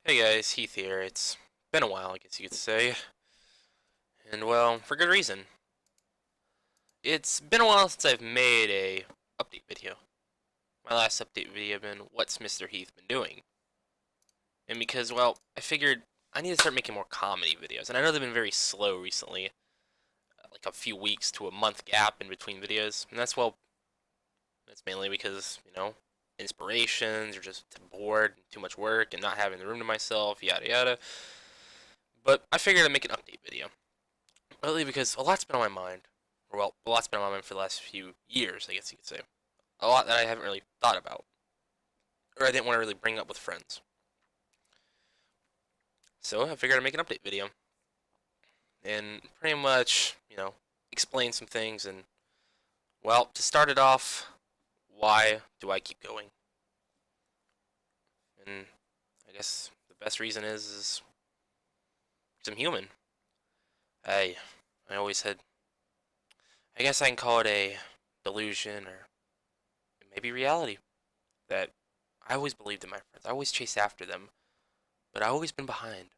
Hey guys, Heath here. It's been a while, I guess you could say. And well, for good reason. It's been a while since I've made a update video. My last update video been what's Mr. Heath been doing? And because, well, I figured I need to start making more comedy videos. And I know they've been very slow recently, like a few weeks to a month gap in between videos. And that's mainly because, inspirations or just bored, too much work, and not having the room to myself, yada yada. But I figured I'd make an update video. Partly because a lot's been on my mind. Or, well, a lot's been on my mind for the last few years, I guess you could say. A lot that I haven't really thought about. Or I didn't want to really bring up with friends. So I figured I'd make an update video. And pretty much, explain some things. And, well, to start it off, why do I keep going? And I guess the best reason is because I'm human. I, I always had, I guess I can call it a delusion or maybe reality that I always believed in my friends. I always chased after them, but I always been behind.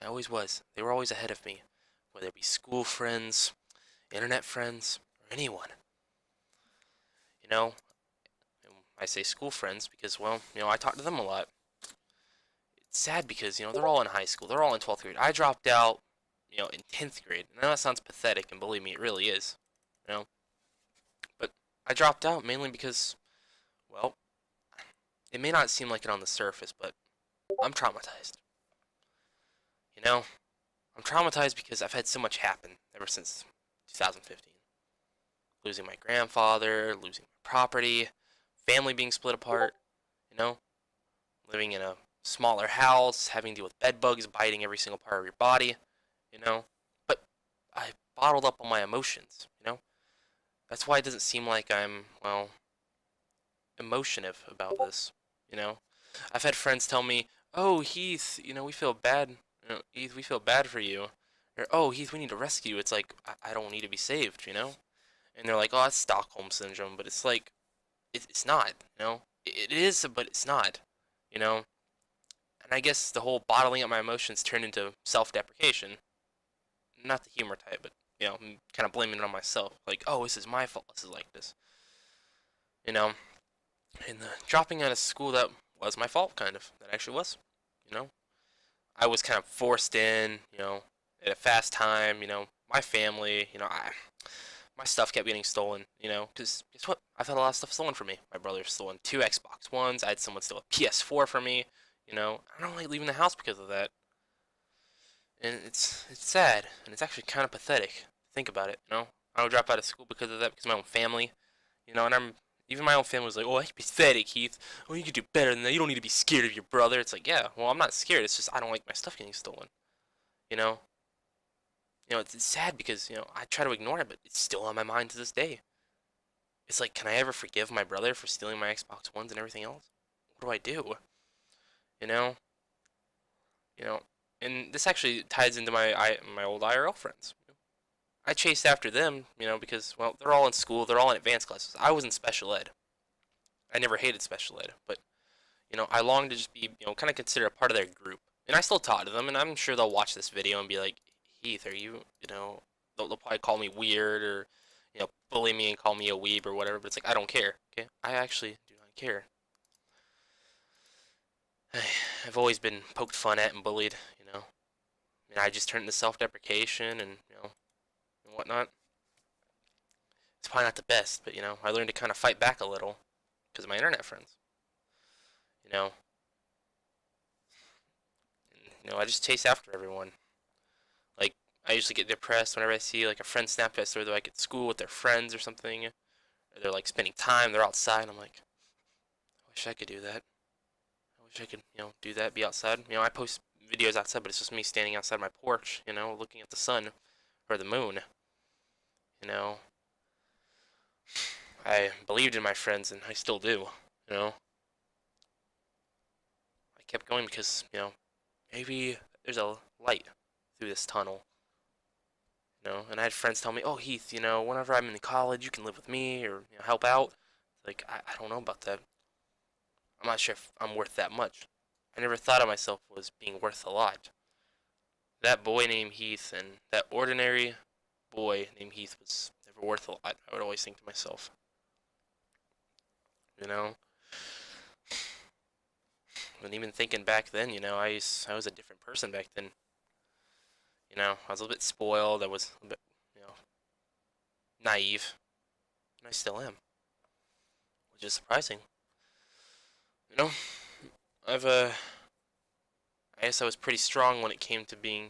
I always was. They were always ahead of me, whether it be school friends, internet friends, or anyone. You know, I say school friends because, well, I talk to them a lot. It's sad because, they're all in high school. They're all in 12th grade. I dropped out, in 10th grade. I know that sounds pathetic, and believe me, it really is. You know, but I dropped out mainly because, well, it may not seem like it on the surface, but I'm traumatized. You know, I'm traumatized because I've had so much happen ever since 2015. Losing my grandfather, losing my property, family being split apart, you know, living in a smaller house, having to deal with bed bugs biting every single part of your body, you know. But I bottled up all my emotions. That's why it doesn't seem like I'm, well, emotive about this, you know. I've had friends tell me, "Oh, Heath, we feel bad. Heath, we feel bad for you." Or, "Oh, Heath, we need to rescue you." It's like I don't need to be saved. And they're like, "Oh, that's Stockholm syndrome," but it's like it's not. It is, but it's not. You know. And I guess the whole bottling up my emotions turned into self-deprecation. Not the humor type, but I'm kind of blaming it on myself. Like, "Oh, this is my fault. This is like this." You know. And the dropping out of school, that was my fault, kind of. That actually was. You know. I was kind of forced in, at a fast time. My family, my stuff kept getting stolen, because guess what? I've had a lot of stuff stolen from me. My brother stolen two Xbox Ones. I had someone steal a PS4 from me. I don't like leaving the house because of that. And it's sad, and it's actually kind of pathetic. Think about it. I would drop out of school because of that, because of my own family. And even my own family was like, "Oh, that's pathetic, Heath. Oh, you could do better than that. You don't need to be scared of your brother." It's like, yeah, well, I'm not scared. It's just I don't like my stuff getting stolen. You know, it's sad because I try to ignore it, but it's still on my mind to this day. It's like, can I ever forgive my brother for stealing my Xbox Ones and everything else? What do I do? You know, you know, and this actually ties into my old IRL friends. I chased after them, because well, they're all in school, they're all in advanced classes. I was in special ed. I never hated special ed, but I longed to just be kind of considered a part of their group. And I still talk to them, and I'm sure they'll watch this video and be like, "Heath, are they'll probably call me weird or bully me and call me a weeb or whatever." But it's like I don't care. Okay, I actually do not care. I've always been poked fun at and bullied. And I just turned into self-deprecation and whatnot. It's probably not the best, but I learned to kind of fight back a little because of my internet friends. You know, I just chase after everyone. Like, I usually get depressed whenever I see like a friend Snapchat story. They're like at school with their friends or something, or they're like spending time. They're outside. I'm like, I wish I could do that. I wish I could do that, be outside. I post videos outside, but it's just me standing outside my porch, looking at the sun or the moon. You know, I believed in my friends, and I still do. You know, I kept going because maybe there's a light through this tunnel. And I had friends tell me, "Oh, Heath, whenever I'm in college, you can live with me or help out." Like, I don't know about that. I'm not sure if I'm worth that much. I never thought of myself as being worth a lot. That boy named Heath and that ordinary boy named Heath was never worth a lot. I would always think to myself, you know. And even thinking back then, I was a different person back then. I was a little bit spoiled. I was a little bit, naive, and I still am, which is surprising. You know, I've I guess I was pretty strong when it came to being,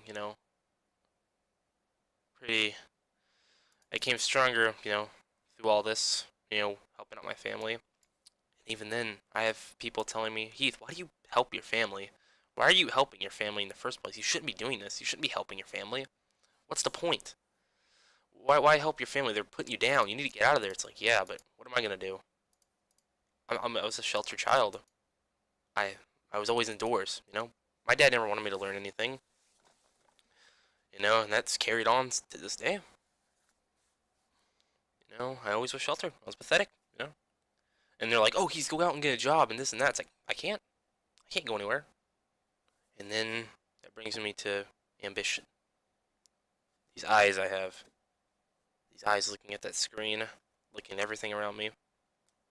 pretty. I came stronger, through all this, helping out my family. And even then, I have people telling me, Heath, why do you help your family? Why are you helping your family in the first place? You shouldn't be doing this. You shouldn't be helping your family. What's the point? Why help your family? They're putting you down. You need to get out of there. It's like, yeah, but what am I gonna do? I was a sheltered child. I I was always indoors. My dad never wanted me to learn anything. And that's carried on to this day. I always was sheltered. I was pathetic. And they're like, oh, he's go out and get a job and this and that. It's like, I can't. I can't go anywhere. And then that brings me to ambition. These eyes I have. These eyes looking at that screen, looking at everything around me.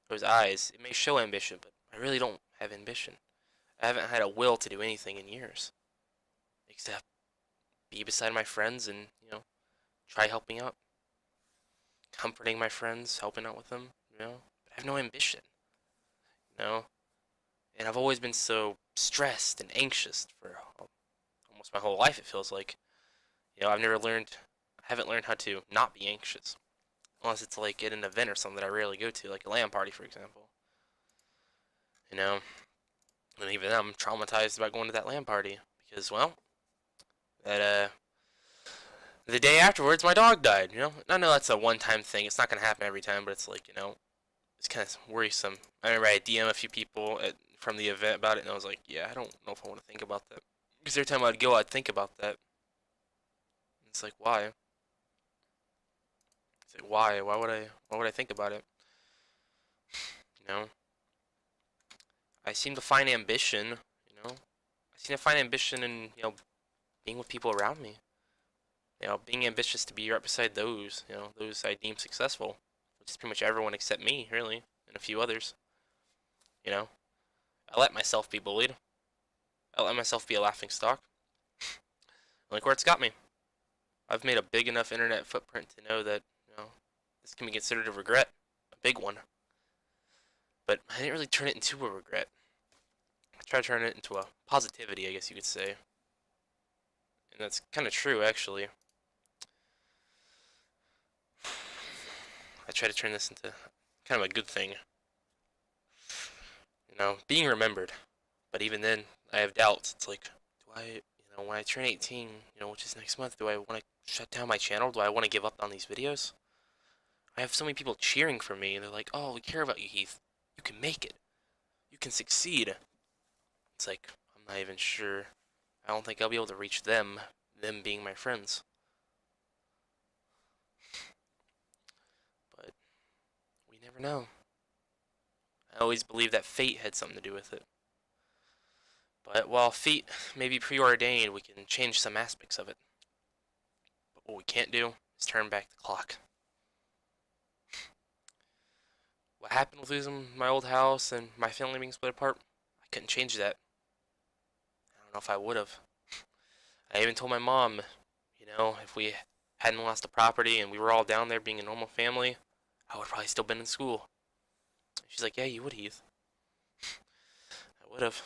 Those eyes, it may show ambition, but I really don't have ambition. I haven't had a will to do anything in years. Except be beside my friends and, try helping out. Comforting my friends, helping out with them. But I have no ambition. You know? And I've always been so stressed and anxious for almost my whole life, it feels like. I haven't learned how to not be anxious. Unless it's like at an event or something that I rarely go to, like a LAN party, for example. You know? And even then, I'm traumatized about going to that LAN party. Because, well, that, the day afterwards, my dog died. I know that's a one-time thing. It's not going to happen every time, but it's like, it's kind of worrisome. I remember I DM a few people from the event about it, and I was like, yeah, I don't know if I want to think about that. Because every time I'd go, I'd think about that. It's like, why? It's like, why? Why would I think about it? You know? I seem to find ambition. I seem to find ambition in, being with people around me. Being ambitious to be right beside those I deem successful. Which is pretty much everyone except me, really, and a few others. I let myself be bullied. I let myself be a laughing stock. Look where it's got me. I've made a big enough internet footprint to know that, this can be considered a regret. A big one. But I didn't really turn it into a regret. I tried to turn it into a positivity, I guess you could say. And that's kind of true, actually. I try to turn this into kind of a good thing. Being remembered. But even then, I have doubts. It's like, do I, when I turn 18, which is next month, do I want to shut down my channel? Do I want to give up on these videos? I have so many people cheering for me, and they're like, oh, we care about you, Heath. You can make it. You can succeed. It's like, I'm not even sure. I don't think I'll be able to reach them being my friends. But we never know. I always believe that fate had something to do with it. But while fate may be preordained, we can change some aspects of it. But what we can't do is turn back the clock. What happened with losing my old house and my family being split apart, I couldn't change that. I don't know if I would have. I even told my mom, if we hadn't lost the property and we were all down there being a normal family, I would probably still been in school. She's like, yeah, you would, Heath. I would have.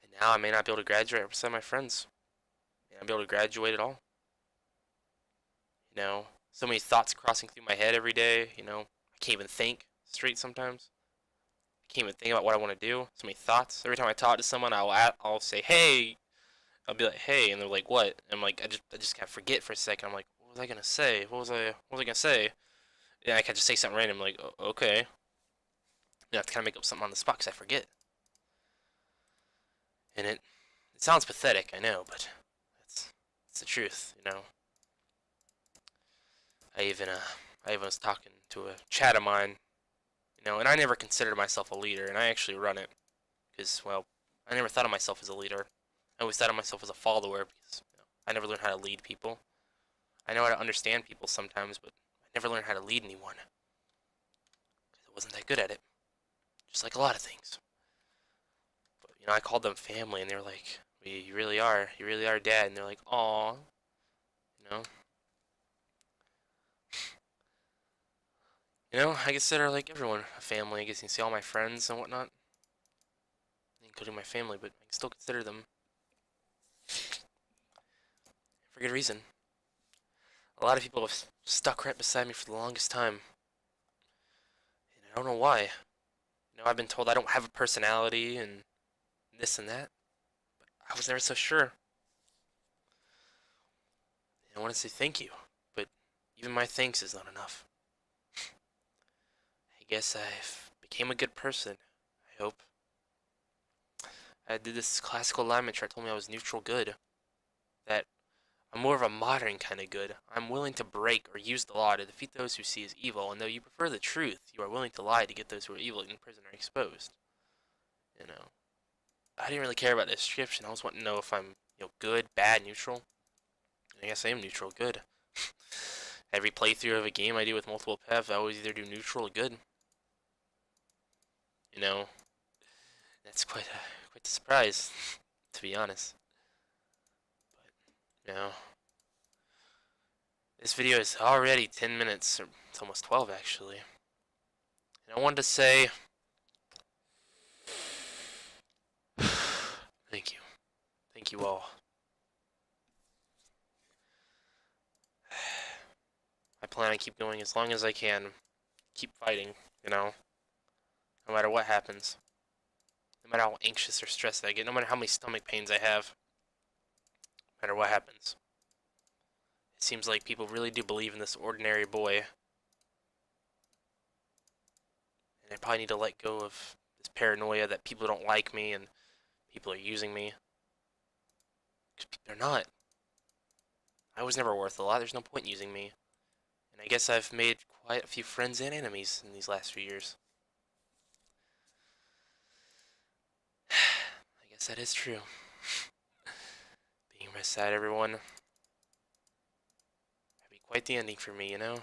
And now I may not be able to graduate right beside my friends. I may not be able to graduate at all. So many thoughts crossing through my head every day. I can't even think straight sometimes. I can't even think about what I want to do. So many thoughts. Every time I talk to someone, I'll say, hey. I'll be like, hey, and they're like, what? And I'm like, I just kind of forget for a second. I'm like, what was I gonna say? What was I gonna say? And I can just say something random, like, okay. I have to kind of make up something on the spot because I forget. And it sounds pathetic, I know, but it's the truth. I even was talking to a chat of mine, and I never considered myself a leader, and I actually run it, because, well, I never thought of myself as a leader. I always thought of myself as a follower because I never learned how to lead people. I know how to understand people sometimes, but I never learned how to lead anyone because I wasn't that good at it. Just like a lot of things. But I called them family, and they were like, "You really are. You really are, Dad." And they're like, "Aw," you know. I consider like everyone a family. I guess you can see all my friends and whatnot, including my family, but I can still consider them for good reason. A lot of people have stuck right beside me for the longest time, and I don't know why. I've been told I don't have a personality and this and that, but I was never so sure. And I want to say thank you, but even my thanks is not enough. I guess I've became a good person, I hope. I did this classical alignment chart, told me I was neutral good. That I'm more of a modern kind of good. I'm willing to break or use the law to defeat those who see as evil, and though you prefer the truth, you are willing to lie to get those who are evil in prison or exposed. You know, I didn't really care about the description. I was wanting to know if I'm, good, bad, neutral. I guess I am neutral good. Every playthrough of a game I do with multiple paths, I always either do neutral or good. You know, that's quite a surprise, to be honest. But, this video is already 10 minutes, or it's almost 12 actually. And I wanted to say, thank you. Thank you all. I plan on keep going as long as I can. Keep fighting, no matter what happens. No matter how anxious or stressed I get, no matter how many stomach pains I have. No matter what happens. It seems like people really do believe in this ordinary boy. And I probably need to let go of this paranoia that people don't like me and people are using me. Because they're not. I was never worth a lot, there's no point in using me. And I guess I've made quite a few friends and enemies in these last few years. I guess that is true. Being by side, everyone. That'd be quite the ending for me, Another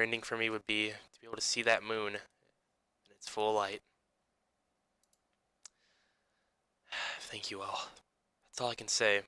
ending for me would be to be able to see that moon in its full light. Thank you all. That's all I can say.